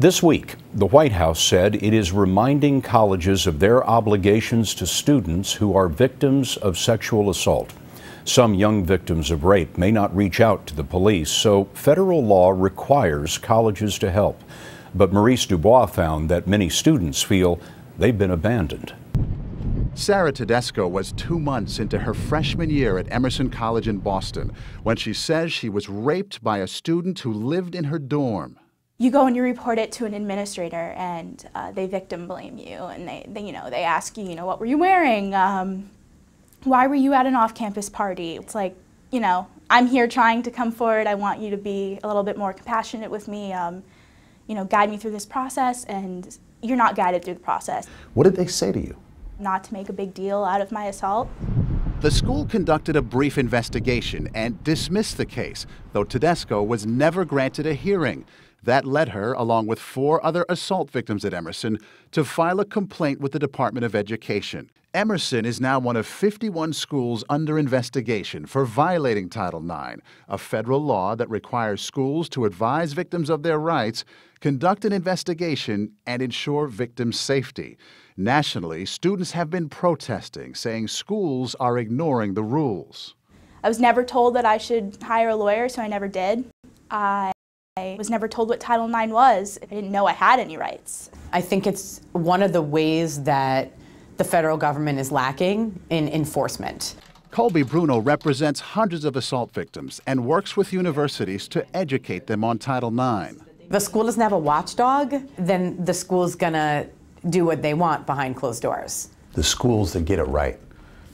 This week, the White House said it is reminding colleges of their obligations to students who are victims of sexual assault. Some young victims of rape may not reach out to the police, so federal law requires colleges to help. But Maurice DuBois found that many students feel they've been abandoned. Sarah Tedesco was 2 months into her freshman year at Emerson College in Boston when she says she was raped by a student who lived in her dorm. You go and you report it to an administrator, and they victim blame you, and they ask you, what were you wearing? Why were you at an off-campus party? It's like, I'm here trying to come forward. I want you to be a little bit more compassionate with me, guide me through this process, and you're not guided through the process. What did they say to you? Not to make a big deal out of my assault. The school conducted a brief investigation and dismissed the case, though Tedesco was never granted a hearing. That led her, along with 4 other assault victims at Emerson, to file a complaint with the Department of Education. Emerson is now one of 51 schools under investigation for violating Title IX, a federal law that requires schools to advise victims of their rights, conduct an investigation, and ensure victims' safety. Nationally, students have been protesting, saying schools are ignoring the rules. I was never told that I should hire a lawyer, so I never did. I was never told what Title IX was. I didn't know I had any rights. I think it's one of the ways that the federal government is lacking in enforcement. Colby Bruno represents hundreds of assault victims and works with universities to educate them on Title IX. If the school doesn't have a watchdog, then the school's gonna do what they want behind closed doors. The schools that get it right,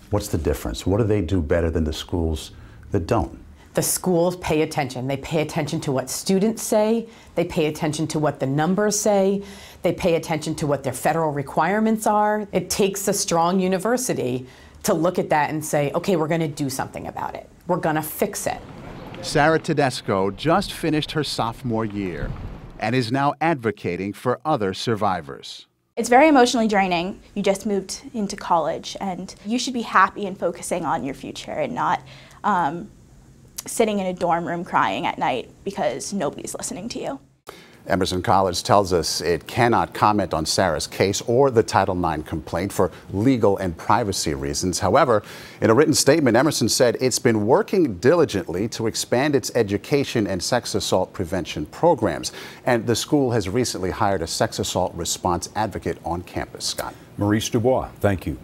what's the difference? What do they do better than the schools that don't? The schools pay attention. They pay attention to what students say. They pay attention to what the numbers say. They pay attention to what their federal requirements are. It takes a strong university to look at that and say, okay, we're going to do something about it. We're going to fix it. Sarah Tedesco just finished her sophomore year and is now advocating for other survivors. It's very emotionally draining. You just moved into college, and you should be happy and focusing on your future and not sitting in a dorm room crying at night because nobody's listening to you. Emerson College tells us it cannot comment on Sarah's case or the Title IX complaint for legal and privacy reasons. However, in a written statement, Emerson said it's been working diligently to expand its education and sex assault prevention programs. And the school has recently hired a sex assault response advocate on campus. Scott. Maurice DuBois, thank you.